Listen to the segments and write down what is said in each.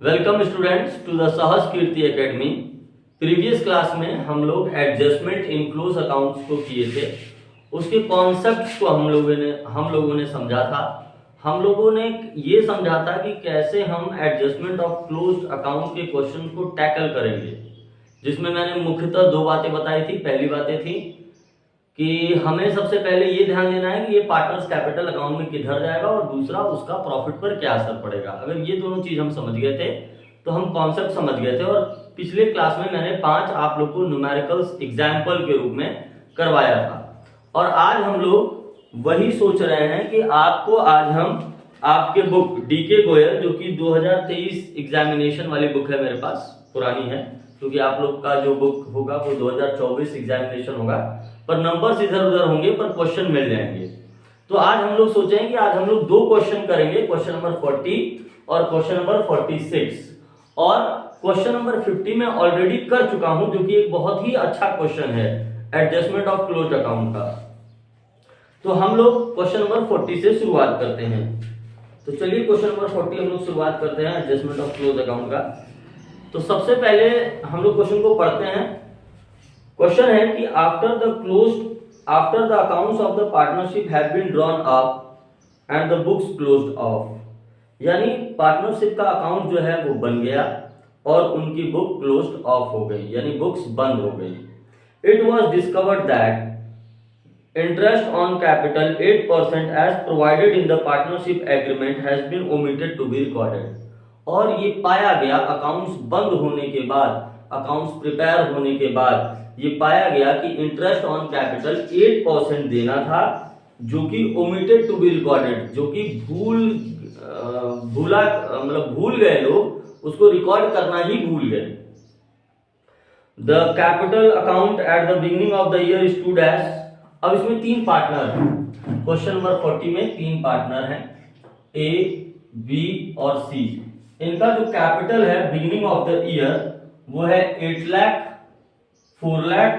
Welcome students to the सहज कीर्ति academy. Previous class में हम लोग एडजस्टमेंट इन क्लोज अकाउंट्स को किए थे। उसके कॉन्सेप्ट्स को हम लोगों ने समझा था। हम लोगों ने ये समझा था कि कैसे हम एडजस्टमेंट ऑफ क्लोज्ड अकाउंट के क्वेश्चन को टैकल करेंगे, जिसमें मैंने मुख्यतः दो बातें बताई थी। पहली बातें थी कि हमें सबसे पहले ये ध्यान देना है कि ये पार्टनर्स कैपिटल अकाउंट में किधर जाएगा, और दूसरा उसका प्रॉफिट पर क्या असर पड़ेगा। अगर ये दोनों चीज हम समझ गए थे तो हम कॉन्सेप्ट समझ गए थे। और पिछले क्लास में मैंने 5 आप लोग को न्यूमेरिकल्स एग्जाम्पल के रूप में करवाया था, और आज हम लोग वही सोच रहे हैं कि आपको आज हम आपके बुक डीके गोयल, जो कि 2023 एग्जामिनेशन वाली बुक है, मेरे पास पुरानी है क्योंकि आप लोग का जो बुक होगा वो 2024 एग्जामिनेशन होगा, पर नंबर्स इधर उधर होंगे पर क्वेश्चन मिल जाएंगे। तो आज हम लोग सोचे हैं कि आज हम लोग 2 क्वेश्चन करेंगे, क्वेश्चन नंबर 40 और क्वेश्चन नंबर 46। और क्वेश्चन नंबर 50 में ऑलरेडी कर चुका हूं, जो कि एक बहुत ही अच्छा क्वेश्चन है एडजस्टमेंट ऑफ क्लोज्ड अकाउंट का। तो हम लोग क्वेश्चन नंबर 40 से शुरुआत करते हैं। तो चलिए क्वेश्चन नंबर 40 हम लोग शुरुआत करते हैं एडजस्टमेंट ऑफ क्लोज्ड अकाउंट का। तो सबसे पहले हम लोग क्वेश्चन को पढ़ते हैं। क्वेश्चन है कि after the accounts of the partnership have been drawn up and the books closed off, यानी पार्टनरशिप का अकाउंट जो है वो बन गया और उनकी बुक क्लोज्ड ऑफ हो गई, यानी बुक्स बंद हो गई। It was discovered that interest on capital 8% as provided in the partnership agreement has been omitted to be recorded. और ये पाया गया अकाउंट्स बंद होने के बाद, अकाउंट्स प्रिपेयर होने के बाद ये पाया गया कि इंटरेस्ट ऑन कैपिटल 8% देना था, जो कि ओमिटेड टू बी रिकॉर्डेड, जो कि भूल गए लोग, उसको रिकॉर्ड करना ही भूल गए। The capital account at the beginning of the year stood as, अब इसमें 3 पार्टनर हैं। क्वेश्चन नंबर 40 में 3 पार्टनर हैं, ए, बी और सी। इनका जो कैपिटल है बिगिनिंग ऑफ द ईयर वो है 8 लाख, 4 लाख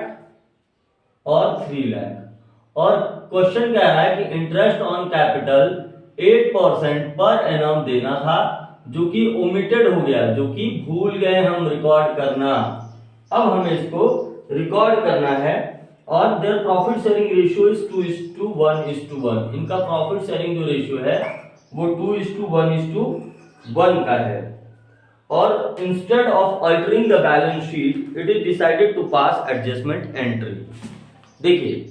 और 3 लाख। और क्वेश्चन कह रहा है कि interest on capital 8% per annum देना था, जो कि ओमिटेड हो गया, जो कि भूल गए हम रिकॉर्ड करना। अब हमें इसको रिकॉर्ड करना है। और their profit sharing ratio is 2:1:1। इनका प्रॉफिट शेयरिंग जो रेशियो है वो 2:1:1 का है। और instead of altering the balance sheet it is decided to pass adjustment entry. देखिए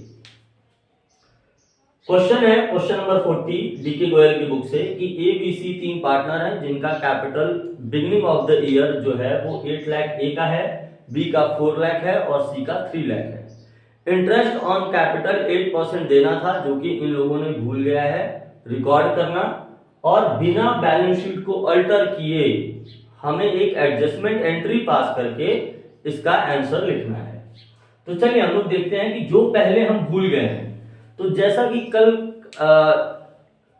क्वेश्चन है क्वेश्चन नंबर 40 डीके गोयल की बुक से कि ए बी सी 3 पार्टनर हैं जिनका capital beginning of the year जो है वो 8 लाख ए का है, बी का 4 लाख है और सी का 3 लाख है। इंटरेस्ट ऑन कैपिटल 8% देना था, जो कि इन लोगों ने भूल गया है रिकॉर्ड करना। और बिना बैलेंस शीट को अल्टर किए हमें एक एडजस्टमेंट एंट्री पास करके इसका आंसर लिखना है। तो चलिए हम लोग देखते हैं कि जो पहले हम भूल गए हैं। तो जैसा कि कल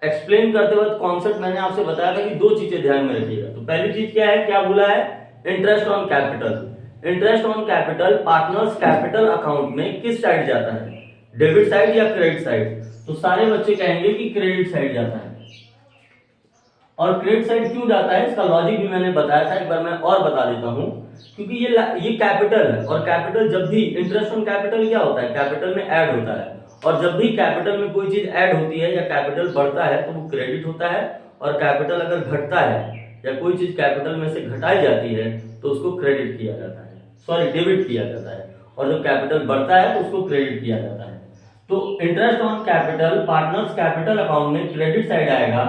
एक्सप्लेन करते वक्त कॉन्सेप्ट मैंने आपसे बताया था कि 2 चीजें ध्यान में रखिएगा। तो पहली चीज क्या है, क्या बोला है, interest on capital. Interest on capital partners capital account में किस साइड जाता है, डेबिट साइड या क्रेडिट साइड? तो सारे बच्चे कहेंगे कि क्रेडिट साइड जाता है। और क्रेडिट साइड क्यों जाता है, इसका लॉजिक भी मैंने बताया था, एक बार मैं और बता देता हूं। क्योंकि ये कैपिटल है, और कैपिटल जब भी इंटरेस्ट ऑन कैपिटल क्या होता है, कैपिटल में ऐड होता है। और जब भी कैपिटल में कोई चीज ऐड होती है या कैपिटल बढ़ता है तो वो क्रेडिट होता है, और कैपिटल अगर घटता है या कोई चीज कैपिटल में से घटाई जाती है तो उसको क्रेडिट किया जाता है, सॉरी डेबिट किया जाता है। और जब कैपिटल बढ़ता है तो उसको क्रेडिट किया जाता है। तो interest on capital partners capital account में क्रेडिट साइड आएगा,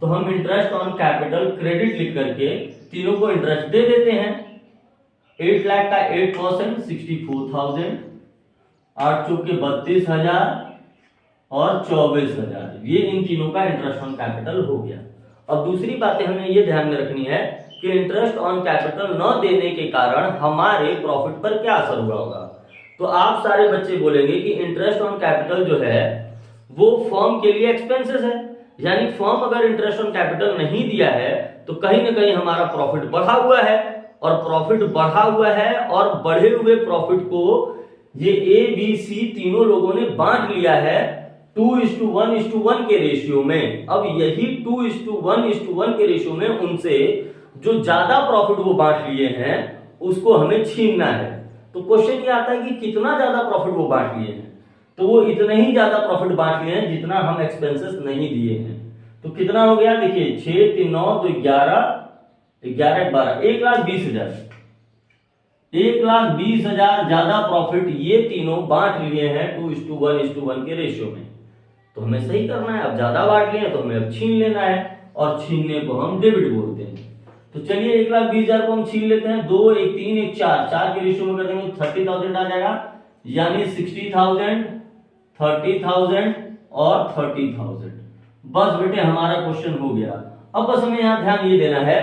तो हम इंटरेस्ट ऑन कैपिटल क्रेडिट लिख करके तीनों को इंटरेस्ट दे देते हैं। 8 लाख का 8% 64,000, 8 चौके 32,000 और 24,000, ये इन तीनों का इंटरेस्ट ऑन कैपिटल हो गया। अब दूसरी बातें हमें ये ध्यान में रखनी है कि इंटरेस्ट ऑन कैपिटल न देने के कारण हमारे प्रॉफिट पर क्या असर हुआ होगा। तो आप सारे बच्चे बोलेंगे कि इंटरेस्ट ऑन कैपिटल जो है वो फर्म के लिए एक्सपेंसेस है, यानी फर्म अगर इंटरेस्ट ऑन कैपिटल नहीं दिया है तो कहीं ना कहीं हमारा प्रॉफिट बढ़ा हुआ है। और प्रॉफिट बढ़ा हुआ है और बढ़े हुए प्रॉफिट को ये ए बी सी तीनों लोगों ने बांट लिया है 2:1:1 के रेशियो में। अब यही 2:1:1 के रेशियो में उनसे जो ज्यादा प्रॉफिट वो बांट लिए हैं उसको हमें छीनना है। तो क्वेश्चन ये आता है कि कितना ज्यादा प्रॉफिट वो बांट लिए हैं, तो वो इतने ही ज्यादा प्रॉफिट बांट लिए हैं जितना हम एक्सपेंसेस नहीं दिए हैं। तो कितना हो गया देखिए, 6 3 9 तो 11 11 12 1,20,000, 1,20,000 ज्यादा प्रॉफिट ये तीनों बांट लिए हैं 2:1:1 के रेशियो में। तो हमें सही करना है, अब ज्यादा बांट लिए तो हमें अब छीन लेना है, और छीनने को हम डेबिट बोलते हैं। तो चलिए 1,20,000 को हम छीन लेते हैं, 2 1 3 1 4 4 के रेशियो में कर देंगे 30,000 आ जाएगा, यानी 60,000 30,000 और 30,000। बस बेटे हमारा क्वेश्चन हो गया। अब बस हमें यहाँ ध्यान ये देना है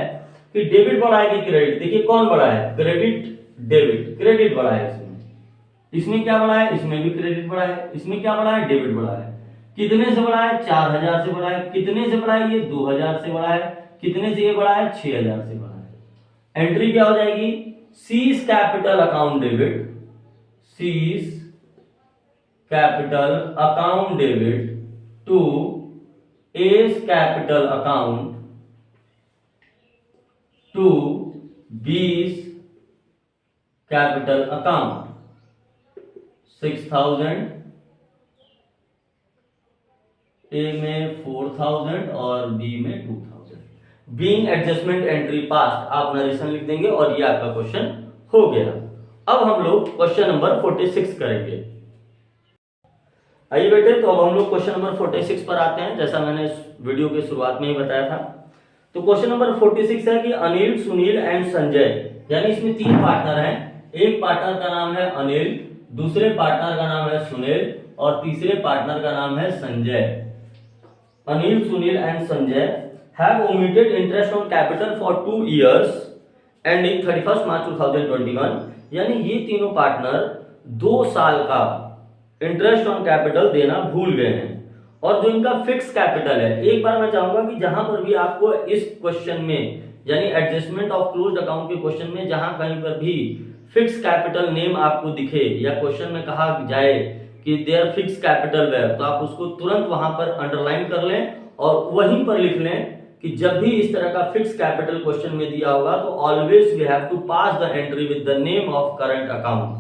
कि डेबिट बढ़ा है कि क्रेडिट। देखिए कौन बढ़ा है, क्रेडिट डेबिट, क्रेडिट बढ़ा है इसमें क्या बढ़ा है, इसमें भी क्रेडिट बढ़ा है, इसमें क्या बढ़ा है, डेबिट बढ़ा है। कितने से बढ़ा है, 4,000 से बढ़ा है। कितने से बढ़ा है, ये 2,000 से बढ़ा है। कितने से ये बढ़ा है, 6,000 से बढ़ा है। एंट्री क्या हो जाएगी, C's capital account debit, C's capital account debit to A's capital account to B's capital account. 6,000 A में 4,000 और बी में 2,000। बीइंग एडजस्टमेंट एंट्री पास्ट आप नरेशन लिख देंगे और ये आपका क्वेश्चन हो गया। अब हम लोग क्वेश्चन नंबर 46 करेंगे। आइए बेटे, तो अब हम लोग क्वेश्चन नंबर 46 पर आते हैं, जैसा मैंने इस वीडियो के शुरुआत में ही बताया था। तो क्वेश्चन नंबर 46 है कि अनिल, सुनील एंड संजय, यानी इसमें 3 पार्टनर हैं। एक पार्टनर का नाम है अनिल, दूसरे पार्टनर का नाम है सुनील और तीसरे पार्टनर का नाम है Sanjay. Anil, Sunil and Sanjay have omitted interest on capital for 2 years ending 31st March 2021, यानी ये तीनों पार्टनर 2 साल का इंटरेस्ट ऑन कैपिटल देना भूल गए हैं। और जो इनका फिक्स कैपिटल है, एक बार मैं चाहूंगा कि जहां पर भी आपको इस क्वेश्चन में, यानी एडजस्टमेंट ऑफ क्लोज्ड अकाउंट के क्वेश्चन में जहां कहीं पर भी फिक्स कैपिटल नेम आपको दिखे या क्वेश्चन में कहा जाए कि देयर फिक्स कैपिटल वेयर, तो आप उसको तुरंत वहां पर अंडरलाइन कर लें और वहीं पर लिख लें कि जब भी इस तरह का फिक्स कैपिटल क्वेश्चन में दिया होगा तो always we have to pass the entry with the name of current account.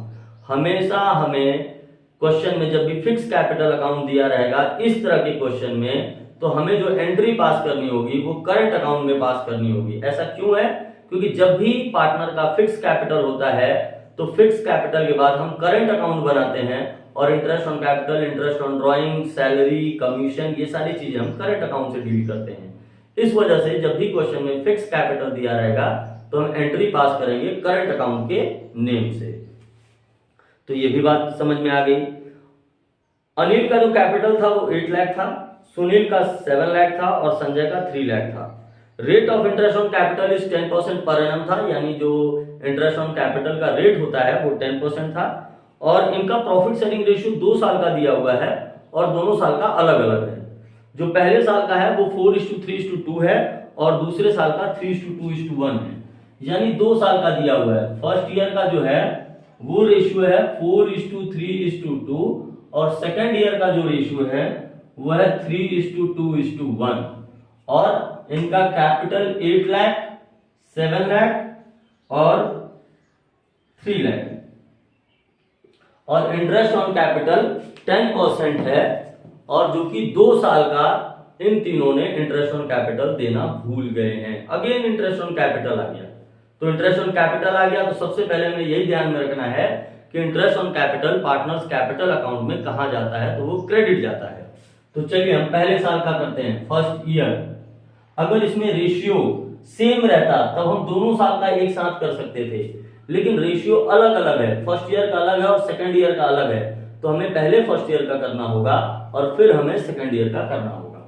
हमेशा हमें क्वेश्चन में जब भी फिक्स कैपिटल अकाउंट दिया रहेगा इस तरह के क्वेश्चन में, तो हमें जो एंट्री पास करनी होगी वो करंट अकाउंट में पास करनी होगी। ऐसा क्यों है, क्योंकि जब भी पार्टनर का फिक्स कैपिटल होता है तो फिक्स कैपिटल के बाद हम करंट अकाउंट बनाते हैं और interest on capital, interest on drawing, salary, commission, ये सारी चीजें हम करंट अकाउंट से डील करते हैं। इस वजह से जब भी क्वेश्चन में फिक्स कैपिटल दिया रहेगा तो हम एंट्री पास करेंगे करंट अकाउंट के नेम से। तो ये भी बात समझ में आ गई। अनिल का जो कैपिटल था वो 8 लाख था, सुनील का 7 लाख था और संजय का 3 लाख था। Rate of interest on capital is 10% per annum था, यानी जो इंटरेस्ट ऑन कैपिटल का रेट होता है वो 10% था। और इनका प्रॉफिट शेयरिंग रेशियो 2 साल का दिया हुआ है और दोनों साल का अलग अलग है। जो पहले साल का है वो 4:3:2 है और दूसरे साल का 3:2:1 है, यानी 2 साल का दिया हुआ है। फर्स्ट ईयर का जो है वो रेशियो है 4:3:2 और सेकेंड ईयर का जो रेशियो है वो है 3:2:1। और इनका कैपिटल 8 लाख, 7 लाख और 3 लाख और इंटरेस्ट ऑन कैपिटल 10% है, और जो कि 2 साल का इन तीनों ने इंटरेस्ट ऑन कैपिटल देना भूल गए हैं। अगेन इंटरेस्ट ऑन कैपिटल आ गया, तो इंटरेस्ट ऑन कैपिटल आ गया तो सबसे पहले हमें यही ध्यान में रखना है कि interest on capital partners capital account में कहां जाता है, तो वो क्रेडिट जाता है। तो चलिए हम पहले साल का करते हैं, फर्स्ट ईयर। अगर इसमें रेशियो सेम रहता तब हम दोनों साल का एक साथ कर सकते थे, लेकिन रेशियो अलग अलग है, फर्स्ट ईयर का अलग है और सेकेंड ईयर का अलग है, तो हमें पहले फर्स्ट ईयर का करना होगा और फिर हमें सेकेंड ईयर का करना होगा।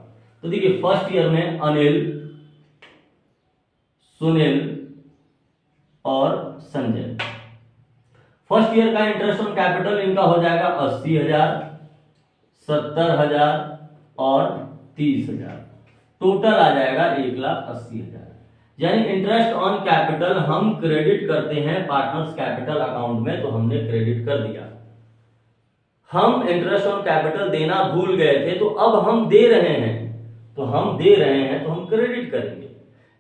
तो देखिए फर्स्ट ईयर में अनिल, सुनील और संजय, फर्स्ट ईयर का इंटरेस्ट ऑन कैपिटल इनका हो जाएगा 80,000, 70,000 और 30,000, टोटल आ जाएगा 1,80,000। यानी इंटरेस्ट ऑन कैपिटल हम क्रेडिट करते हैं पार्टनर्स कैपिटल अकाउंट में, तो हमने क्रेडिट कर दिया। हम इंटरेस्ट ऑन कैपिटल देना भूल गए थे तो अब हम दे रहे हैं, तो हम क्रेडिट करेंगे।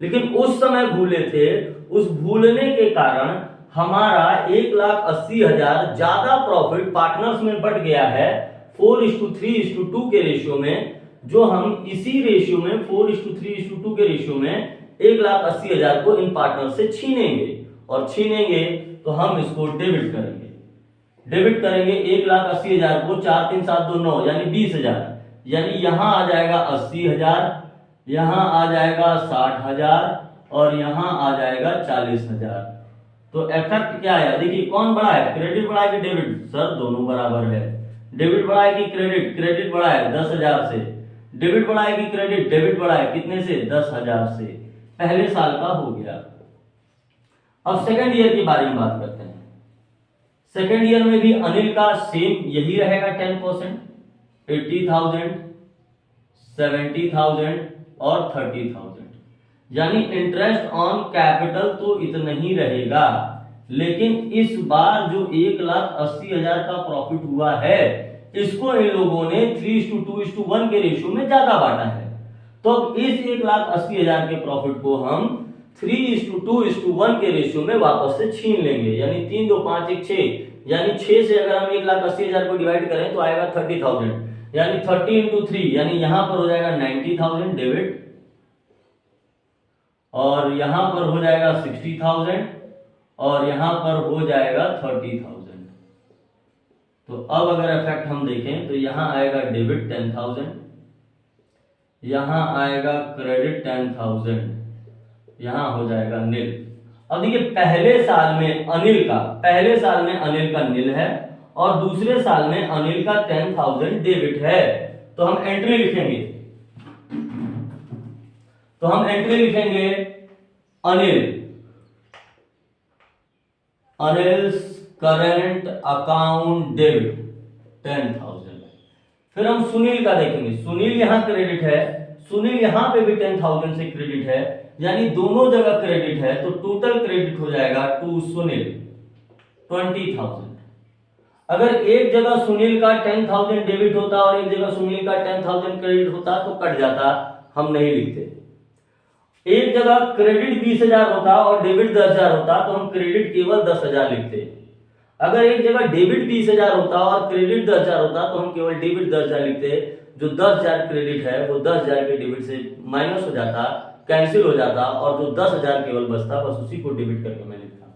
लेकिन उस समय भूले थे, उस भूलने के कारण हमारा 1,80,000 ज्यादा प्रॉफिट पार्टनर्स में बढ़ गया है 4:3:2 के रेशियो में, जो हम इसी रेशियो में 4:3:2 के रेशियो में 1,80,000 को इन पार्टनर से छीनेंगे, और छीनेंगे तो हम इसको डेबिट करेंगे। डेबिट करेंगे 1,80,000 को, 4 3 7 2 9 यानी 20,000, यानी यहां आ जाएगा 80,000, यहां आ जाएगा 60,000 और यहां आ जाएगा 40,000। तो इफेक्ट क्या आया, देखिए कौन बड़ा है, क्रेडिट बड़ा है कि डेबिट? सर दोनों बराबर है। डेबिट बड़ा है कि क्रेडिट? क्रेडिट बड़ा है 10,000 से। डेबिट बड़ा है कि क्रेडिट? डेबिट बड़ा है कितने से? 10,000 से। पहले साल का हो गया। अब सेकंड ईयर के बारे में बात करते हैं। सेकंड ईयर में भी अनिल का सेम यही रहेगा 10%, 80,000, 70,000 और 30,000, यानी इंटरेस्ट ऑन कैपिटल तो इतना ही रहेगा। लेकिन इस बार जो 1,80,000 का प्रॉफिट हुआ है, इसको इन लोगों ने 3:2:1 के रेशियो में ज्यादा बांटा है। तो अब इस 1,80,000 के प्रॉफिट को हम 3:2:1 के रेशियो में वापस से छीन लेंगे, यानी 3 2 5 1 6, यानी 6 से अगर हम 1,80,000 को डिवाइड करें तो आएगा 30,000, यानी 30 × 3, यानी यहां पर हो जाएगा 90,000 डेबिट, और यहां पर हो जाएगा 60,000 और यहां पर हो जाएगा 30,000। तो अब अगर इफेक्ट हम देखें तो यहां आएगा डेबिट 10,000, यहां आएगा क्रेडिट 10,000, यहां हो जाएगा नील। अब देखिए पहले साल में अनिल का नील है और दूसरे साल में अनिल का 10,000 डेबिट है। तो हम एंट्री लिखेंगे, अनिल्स करंट अकाउंट डेबिट 10,000। फिर हम सुनील का देखेंगे, सुनील यहां क्रेडिट है, सुनील यहां पे भी 10,000 से क्रेडिट है, यानी दोनों जगह क्रेडिट है, तो टोटल क्रेडिट हो जाएगा टू सुनील 20,000। अगर एक जगह सुनील का 10,000 डेबिट होता और एक जगह सुनील का 10,000 क्रेडिट होता तो कट जाता, हम नहीं लिखते। एक जगह क्रेडिट 20,000 होता और डेबिट 10,000 होता तो हम क्रेडिट केवल 10,000 लिखते। अगर एक जगह डेबिट 20,000 होता और क्रेडिट 10,000 होता तो हम केवल डेबिट 10,000 लिखते। जो 10,000 क्रेडिट है वो 10,000 के डेबिट से माइनस हो जाता, कैंसिल हो जाता, और जो 10,000 केवल बचता बस उसी को डेबिट करके मैं लिखता।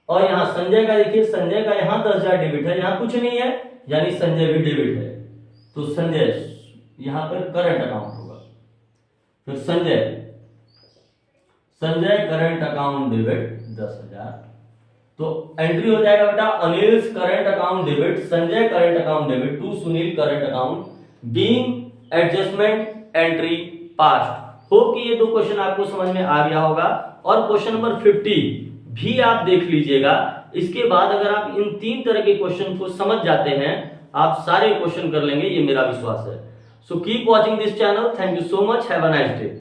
और यहाँ संजय का देखिए, संजय का यहाँ 10,000 डेबिट है, यहाँ कुछ नहीं है, यानी संजय भी डेबिट है, तो संजय यहाँ पर करंट अकाउंट होगा। फिर संजय करंट अकाउंट डेबिट 10,000, तो एंट्री हो जाएगा बेटा Anil's current account debit, Sanjay current account debit to Sunil current account being adjustment entry passed. Hope कि ये दो क्वेश्चन आपको समझ में आ गया होगा। और क्वेश्चन नंबर 50 भी आप देख लीजिएगा। इसके बाद अगर आप इन 3 तरह के क्वेश्चन को समझ जाते हैं, आप सारे क्वेश्चन कर लेंगे, ये मेरा विश्वास है। So keep watching this channel. Thank you so much, have a nice day.